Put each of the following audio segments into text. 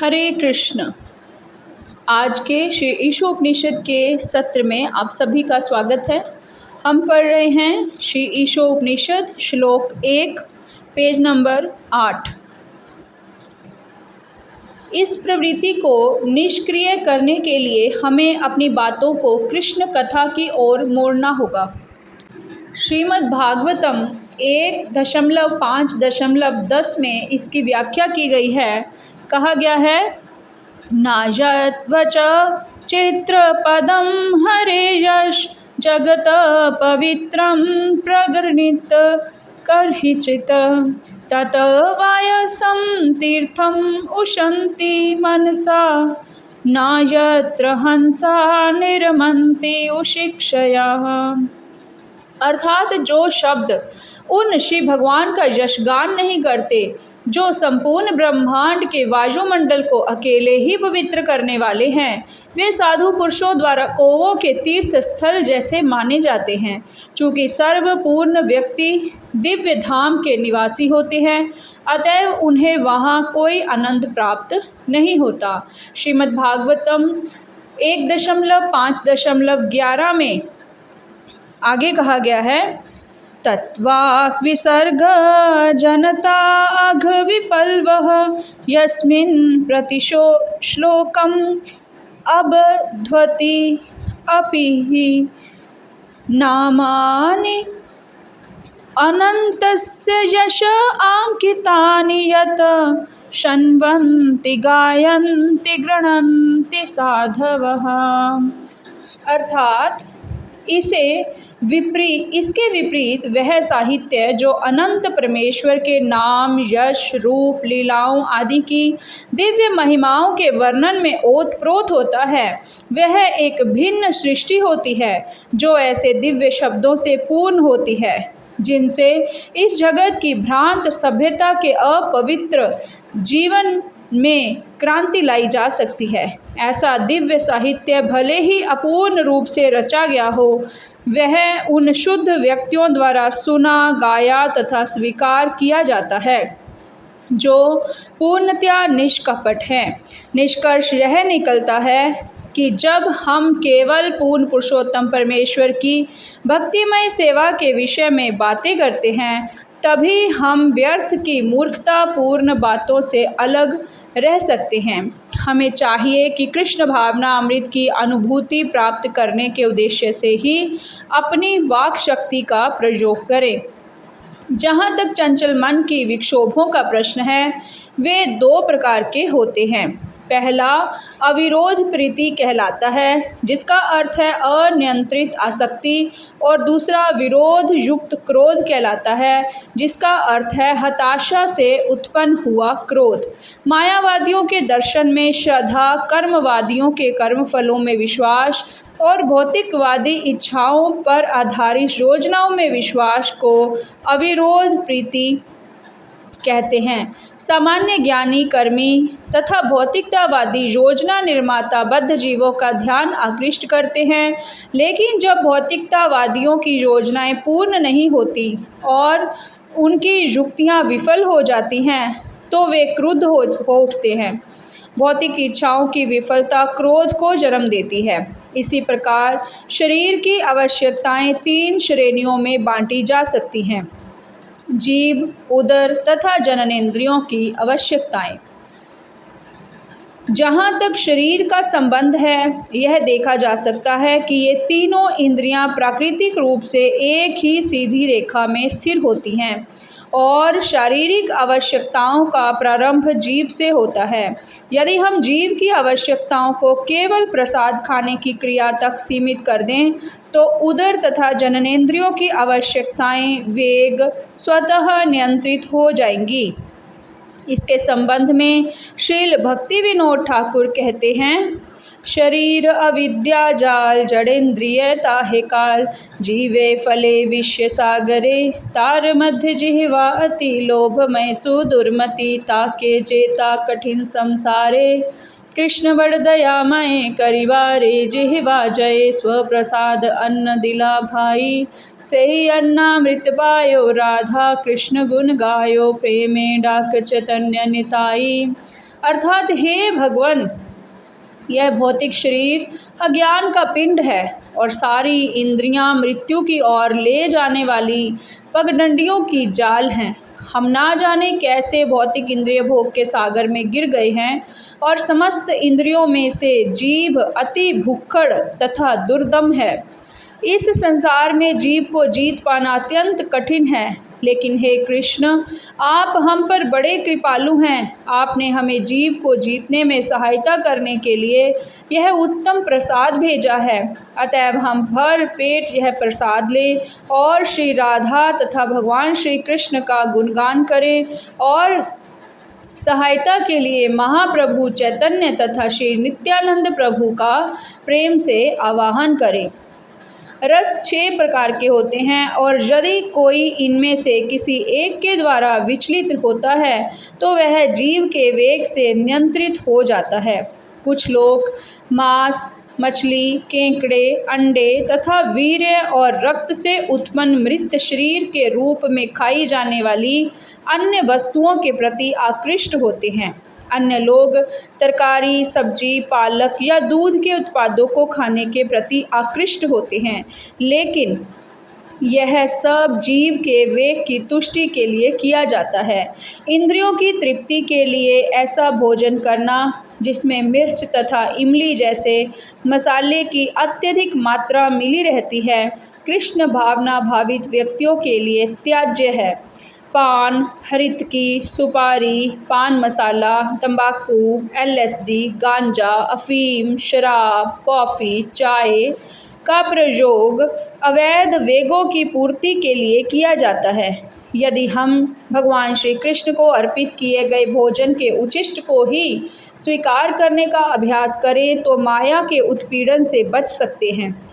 हरे कृष्ण। आज के श्री ईशोपनिषद के सत्र में आप सभी का स्वागत है। हम पढ़ रहे हैं श्री ईशोपनिषद श्लोक 1 पेज नंबर 8। इस प्रवृत्ति को निष्क्रिय करने के लिए हमें अपनी बातों को कृष्ण कथा की ओर मोड़ना होगा। श्रीमद् भागवतम 1.5.10 में इसकी व्याख्या की गई है। कहा गया है, नायत्वच चित्रपदं हरेयश जगत पवित्रं प्रगृहीत कर्हिचित तत वायसं तीर्थम उशन्ति मनसा नायत्र हंसा निरमन्ति उशिक्षया। अर्थात जो शब्द उन श्री भगवान का यशगान नहीं करते, जो संपूर्ण ब्रह्मांड के वायुमंडल को अकेले ही पवित्र करने वाले हैं, वे साधु पुरुषों द्वारा कौवों के तीर्थ स्थल जैसे माने जाते हैं। चूँकि सर्वपूर्ण व्यक्ति दिव्य धाम के निवासी होते हैं, अतएव उन्हें वहाँ कोई आनंद प्राप्त नहीं होता। श्रीमद् भागवतम 1.5.11 में आगे कहा गया है, तत्वाक् विसर्ग जनता अघ विपल्वः यस्मिन् प्रतिशो श्लोकम् अबध्वति अपि हि नामानि अनन्तस्य यश आंकितानि यत् शृण्वन्ति गायन्ति गृह्णन्ति साधवः। अर्थात इसके विपरीत वह साहित्य जो अनंत परमेश्वर के नाम, यश, रूप, लीलाओं आदि की दिव्य महिमाओं के वर्णन में ओतप्रोत होता है, वह एक भिन्न सृष्टि होती है जो ऐसे दिव्य शब्दों से पूर्ण होती है जिनसे इस जगत की भ्रांत सभ्यता के अपवित्र जीवन में क्रांति लाई जा सकती है। ऐसा दिव्य साहित्य भले ही अपूर्ण रूप से रचा गया हो, वह उन शुद्ध व्यक्तियों द्वारा सुना, गाया तथा स्वीकार किया जाता है जो पूर्णतया निष्कपट हैं। निष्कर्ष यह निकलता है कि जब हम केवल पूर्ण पुरुषोत्तम परमेश्वर की भक्तिमय सेवा के विषय में बातें करते हैं, तभी हम व्यर्थ की मूर्खतापूर्ण बातों से अलग रह सकते हैं। हमें चाहिए कि कृष्ण भावना अमृत की अनुभूति प्राप्त करने के उद्देश्य से ही अपनी वाक शक्ति का प्रयोग करें। जहाँ तक चंचल मन की विक्षोभों का प्रश्न है, वे दो प्रकार के होते हैं। पहला अविरोध प्रीति कहलाता है, जिसका अर्थ है अनियंत्रित आसक्ति, और दूसरा विरोध युक्त क्रोध कहलाता है, जिसका अर्थ है हताशा से उत्पन्न हुआ क्रोध। मायावादियों के दर्शन में श्रद्धा, कर्मवादियों के कर्मफलों में विश्वास और भौतिकवादी इच्छाओं पर आधारित योजनाओं में विश्वास को अविरोध प्रीति कहते हैं। सामान्य ज्ञानी, कर्मी तथा भौतिकतावादी योजना निर्माता बद्ध जीवों का ध्यान आकृष्ट करते हैं, लेकिन जब भौतिकतावादियों की योजनाएं पूर्ण नहीं होती और उनकी युक्तियां विफल हो जाती हैं, तो वे क्रुद्ध हो उठते हैं। भौतिक इच्छाओं की विफलता क्रोध को जन्म देती है। इसी प्रकार शरीर की आवश्यकताएं 3 श्रेणियों में बांटी जा सकती हैं: जीव, उदर तथा जननेंद्रियों की आवश्यकताएं। जहाँ तक शरीर का संबंध है, यह देखा जा सकता है कि ये तीनों इंद्रियां प्राकृतिक रूप से एक ही सीधी रेखा में स्थिर होती हैं और शारीरिक आवश्यकताओं का प्रारंभ जीव से होता है। यदि हम जीव की आवश्यकताओं को केवल प्रसाद खाने की क्रिया तक सीमित कर दें, तो उदर तथा जननेंद्रियों की आवश्यकताएं वेग स्वतः नियंत्रित हो जाएंगी। इसके संबंध में श्रील भक्ति विनोद ठाकुर कहते हैं, शरीर अविद्या जाल जड़ेन्द्रिय ताहे काल, जीवे फले विश्व सागरे, तार मध्य जिह्वा अति लोभमय सुदुर्मति, ताके जेता कठिन संसारे, कृष्ण बड़ दयामय करिवारे, जिह्वा जय स्वप्रसाद अन्न दिला भाई, सेहि अन्नामृत पायो, राधा कृष्ण गुण गायो, प्रेमे डाक चैतन्य निताई। अर्थात हे भगवान, यह भौतिक शरीर अज्ञान का पिंड है और सारी इंद्रियां मृत्यु की ओर ले जाने वाली पगडंडियों की जाल हैं। हम ना जाने कैसे भौतिक इंद्रिय भोग के सागर में गिर गए हैं और समस्त इंद्रियों में से जीभ अति भुक्खड़ तथा दुर्दम है। इस संसार में जीव को जीत पाना अत्यंत कठिन है, लेकिन हे कृष्ण, आप हम पर बड़े कृपालु हैं। आपने हमें जीव को जीतने में सहायता करने के लिए यह उत्तम प्रसाद भेजा है। अतएव हम भर पेट यह प्रसाद लें और श्री राधा तथा भगवान श्री कृष्ण का गुणगान करें और सहायता के लिए महाप्रभु चैतन्य तथा श्री नित्यानंद प्रभु का प्रेम से आवाहन करें। रस 6 प्रकार के होते हैं और यदि कोई इनमें से किसी एक के द्वारा विचलित होता है तो वह जीव के वेग से नियंत्रित हो जाता है। कुछ लोग मांस, मछली, केकड़े, अंडे तथा वीर्य और रक्त से उत्पन्न मृत शरीर के रूप में खाई जाने वाली अन्य वस्तुओं के प्रति आकृष्ट होते हैं। अन्य लोग तरकारी, सब्जी, पालक या दूध के उत्पादों को खाने के प्रति आकृष्ट होते हैं, लेकिन यह सब जीव के वेग की तुष्टि के लिए किया जाता है। इंद्रियों की तृप्ति के लिए ऐसा भोजन करना जिसमें मिर्च तथा इमली जैसे मसाले की अत्यधिक मात्रा मिली रहती है, कृष्ण भावना भावित व्यक्तियों के लिए त्याज्य है। पान, हरितकी, सुपारी, पान मसाला, तंबाकू, LSD, गांजा, अफीम, शराब, कॉफ़ी, चाय का प्रयोग अवैध वेगों की पूर्ति के लिए किया जाता है। यदि हम भगवान श्री कृष्ण को अर्पित किए गए भोजन के उच्छिष्ट को ही स्वीकार करने का अभ्यास करें तो माया के उत्पीड़न से बच सकते हैं।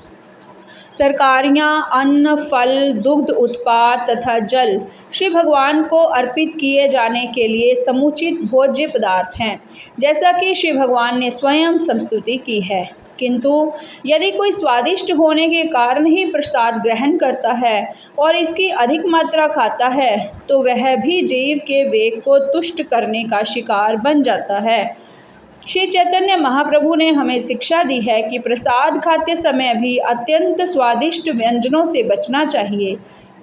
तरकारियाँ, अन्न, फल, दुग्ध उत्पाद तथा जल श्री भगवान को अर्पित किए जाने के लिए समुचित भोज्य पदार्थ हैं, जैसा कि श्री भगवान ने स्वयं संस्तुति की है। किंतु यदि कोई स्वादिष्ट होने के कारण ही प्रसाद ग्रहण करता है और इसकी अधिक मात्रा खाता है तो वह भी जीव के वेग को तुष्ट करने का शिकार बन जाता है। श्री चैतन्य महाप्रभु ने हमें शिक्षा दी है कि प्रसाद खाते समय भी अत्यंत स्वादिष्ट व्यंजनों से बचना चाहिए।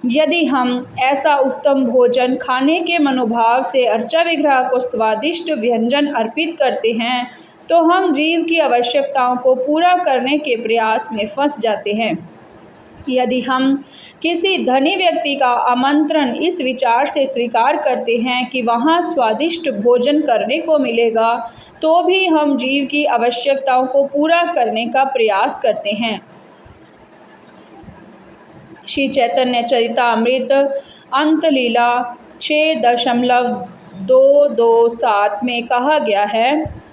यदि हम ऐसा उत्तम भोजन खाने के मनोभाव से अर्चा विग्रह को स्वादिष्ट व्यंजन अर्पित करते हैं तो हम जीव की आवश्यकताओं को पूरा करने के प्रयास में फंस जाते हैं। यदि हम किसी धनी व्यक्ति का आमंत्रण इस विचार से स्वीकार करते हैं कि वहाँ स्वादिष्ट भोजन करने को मिलेगा तो भी हम जीव की आवश्यकताओं को पूरा करने का प्रयास करते हैं। श्री चैतन्य चरितामृत अंतलीला 6.227 में कहा गया है,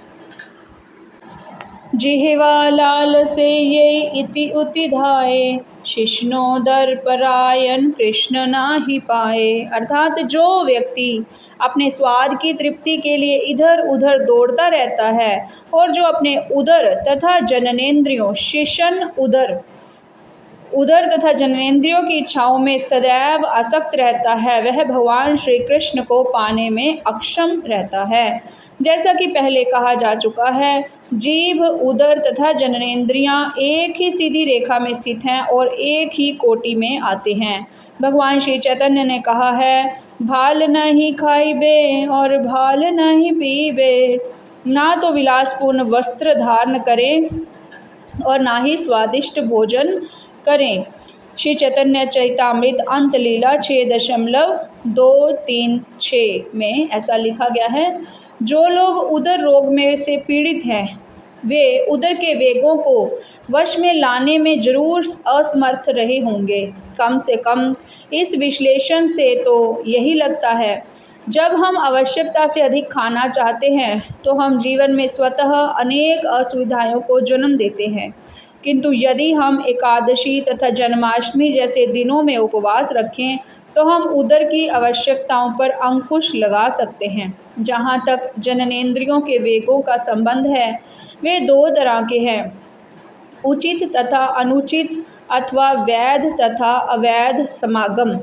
जिह्वा लाल से ये इति उतिधाये, शिष्णोदर परायण कृष्ण नाही पाए। अर्थात जो व्यक्ति अपने स्वाद की तृप्ति के लिए इधर उधर दौड़ता रहता है और जो अपने उदर तथा जननेंद्रियों शिशन उदर तथा जननेंद्रियों की इच्छाओं में सदैव आसक्त रहता है, वह भगवान श्री कृष्ण को पाने में अक्षम रहता है। जैसा कि पहले कहा जा चुका है, जीभ, उदर तथा जननेंद्रियां एक ही सीधी रेखा में स्थित हैं और एक ही कोटि में आते हैं। भगवान श्री चैतन्य ने कहा है, भाल नहीं खाइबे और भाल नहीं पीबे, ना तो विलासपूर्ण वस्त्र धारण करें और ना ही स्वादिष्ट भोजन करें। श्री चैतन्य चरितामृत अंतलीला 6.236 में ऐसा लिखा गया है, जो लोग उदर रोग में से पीड़ित हैं वे उदर के वेगों को वश में लाने में जरूर असमर्थ रहे होंगे। कम से कम इस विश्लेषण से तो यही लगता है, जब हम आवश्यकता से अधिक खाना चाहते हैं तो हम जीवन में स्वतः अनेक असुविधाओं को जन्म देते हैं, किंतु यदि हम एकादशी तथा जन्माष्टमी जैसे दिनों में उपवास रखें तो हम उदर की आवश्यकताओं पर अंकुश लगा सकते हैं। जहाँ तक जननेंद्रियों के वेगों का संबंध है, वे 2 तरह के हैं, उचित तथा अनुचित अथवा वैध तथा अवैध समागम।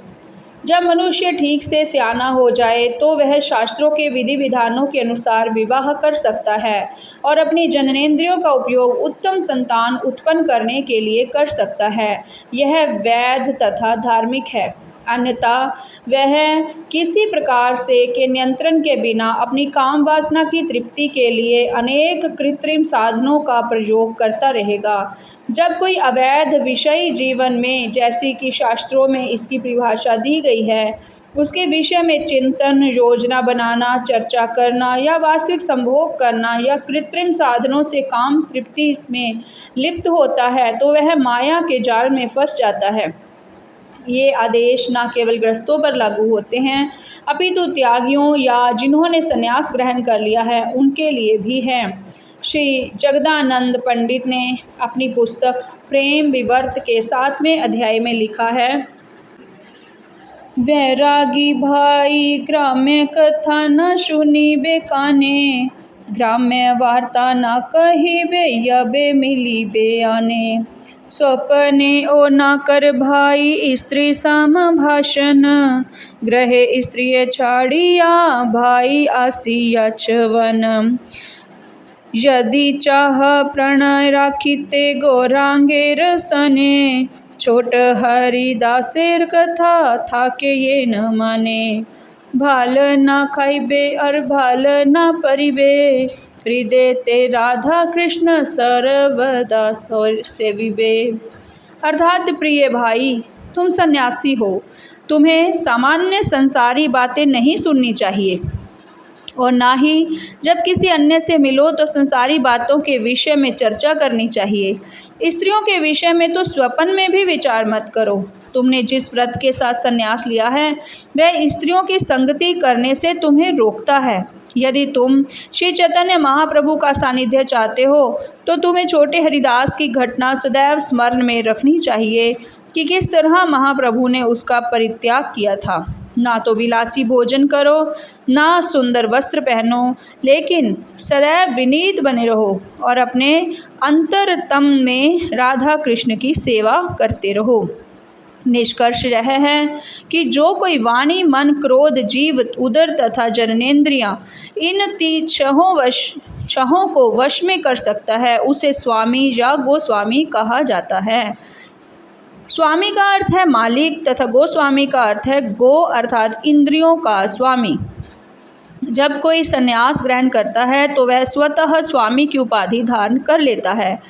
जब मनुष्य ठीक से सयाना हो जाए तो वह शास्त्रों के विधि विधानों के अनुसार विवाह कर सकता है और अपनी जननेंद्रियों का उपयोग उत्तम संतान उत्पन्न करने के लिए कर सकता है। यह वैध तथा धार्मिक है। अन्यथा वह किसी प्रकार से के नियंत्रण के बिना अपनी काम वासना की तृप्ति के लिए अनेक कृत्रिम साधनों का प्रयोग करता रहेगा। जब कोई अवैध विषय जीवन में, जैसी कि शास्त्रों में इसकी परिभाषा दी गई है, उसके विषय में चिंतन, योजना बनाना, चर्चा करना या वास्तविक संभोग करना या कृत्रिम साधनों से काम तृप्ति में लिप्त होता है तो वह माया के जाल में फंस जाता है। ये आदेश न केवल गृहस्थों पर लागू होते हैं अपितु त्यागियों या जिन्होंने संन्यास ग्रहण कर लिया है उनके लिए भी हैं। श्री जगदानंद पंडित ने अपनी पुस्तक प्रेम विवर्त के 7वें अध्याय में लिखा है, वैरागी भाई ग्राम्य कथा न सुनीबे काने, ग्राम्य वार्ता न कहिबे यबे मिलीबे आने। स्वप्ने ओ ना कर भाई स्त्री सम भाषण, ग्रहे स्त्रिय छाड़िया भाई आसिया चवन। यदि चाह प्रणय राखिते गौरांगेर सने, छोट हरिदासेर कथा थाके ये न माने। भाल ना खाइबे और भाल ना परिबे, हृदय ते राधा कृष्ण सर्वदा सेविबे। अर्थात प्रिय भाई, तुम सन्यासी हो, तुम्हें सामान्य संसारी बातें नहीं सुननी चाहिए और ना ही जब किसी अन्य से मिलो तो संसारी बातों के विषय में चर्चा करनी चाहिए। स्त्रियों के विषय में तो स्वप्न में भी विचार मत करो। तुमने जिस व्रत के साथ संन्यास लिया है वह स्त्रियों की संगति करने से तुम्हें रोकता है। यदि तुम श्री चैतन्य महाप्रभु का सानिध्य चाहते हो तो तुम्हें छोटे हरिदास की घटना सदैव स्मरण में रखनी चाहिए कि किस तरह महाप्रभु ने उसका परित्याग किया था। ना तो विलासी भोजन करो, ना सुंदर वस्त्र पहनो, लेकिन सदैव विनीत बने रहो और अपने अंतरतम में राधा कृष्ण की सेवा करते रहो। निष्कर्ष यह है कि जो कोई वाणी, मन, क्रोध, जीव, उदर तथा जननेंद्रियां इन छहों को वश में कर सकता है उसे स्वामी या गोस्वामी कहा जाता है। स्वामी का अर्थ है मालिक तथा गोस्वामी का अर्थ है गो अर्थात इंद्रियों का स्वामी। जब कोई संन्यास ग्रहण करता है तो वह स्वतः स्वामी की उपाधि धारण कर लेता है।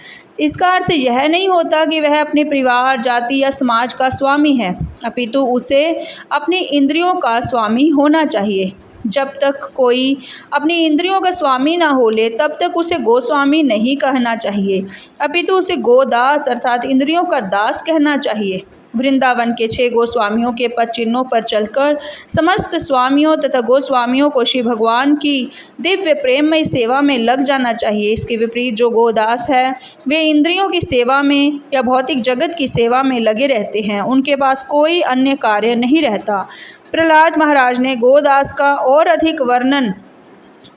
इसका अर्थ यह नहीं होता कि वह अपने परिवार, जाति या समाज का स्वामी है, अपितु उसे अपनी इंद्रियों का स्वामी होना चाहिए। जब तक कोई अपनी इंद्रियों का स्वामी ना हो ले तब तक उसे गोस्वामी नहीं कहना चाहिए, अपितु उसे गोदास अर्थात इंद्रियों का दास कहना चाहिए। वृंदावन के 6 गोस्वामियों के पद चिन्हों पर चलकर समस्त स्वामियों तथा गोस्वामियों को श्री भगवान की दिव्य प्रेममय सेवा में लग जाना चाहिए। इसके विपरीत जो गोदास है वे इंद्रियों की सेवा में या भौतिक जगत की सेवा में लगे रहते हैं, उनके पास कोई अन्य कार्य नहीं रहता। प्रहलाद महाराज ने गोदास का और अधिक वर्णन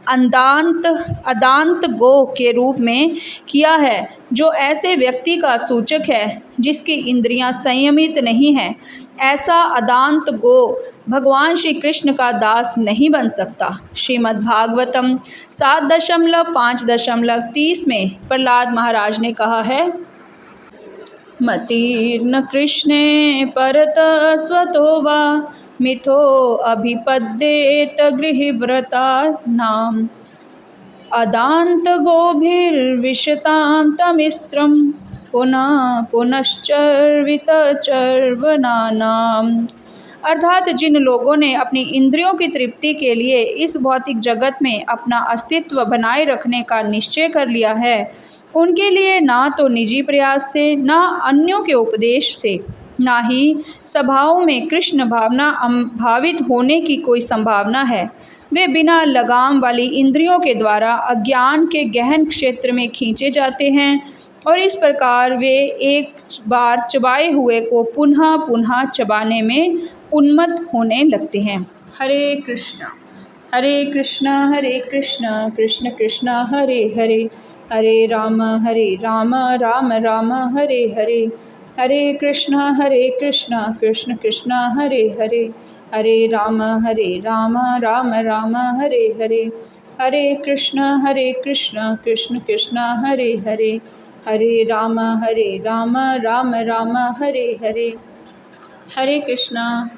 अदांत गो के रूप में किया है, जो ऐसे व्यक्ति का सूचक है जिसकी इंद्रियां संयमित नहीं हैं। ऐसा अदांत गो भगवान श्री कृष्ण का दास नहीं बन सकता। श्रीमद् भागवतम 7.5.30 में प्रहलाद महाराज ने कहा है, मतिर्न कृष्णे परत स्वतो वा, मिथो अभिपद्येत गृहव्रता नाम, अदांत गोभिर्विशतां तमिस्त्रम, पुनः पुनश्चर्वित चर्वनानाम। अर्थात जिन लोगों ने अपनी इंद्रियों की तृप्ति के लिए इस भौतिक जगत में अपना अस्तित्व बनाए रखने का निश्चय कर लिया है, उनके लिए ना तो निजी प्रयास से, ना अन्यों के उपदेश से, ना ही सभाओं में कृष्ण भावना भावित होने की कोई संभावना है। वे बिना लगाम वाली इंद्रियों के द्वारा अज्ञान के गहन क्षेत्र में खींचे जाते हैं और इस प्रकार वे एक बार चबाए हुए को पुनः पुनः चबाने में उन्मत्त होने लगते हैं। हरे कृष्ण हरे कृष्ण कृष्ण कृष्ण हरे हरे, हरे राम राम राम हरे हरे, हरे कृष्णा कृष्ण कृष्णा हरे हरे, हरे राम राम राम हरे हरे, हरे कृष्णा कृष्ण कृष्णा हरे हरे, हरे राम राम राम हरे हरे। हरे कृष्णा।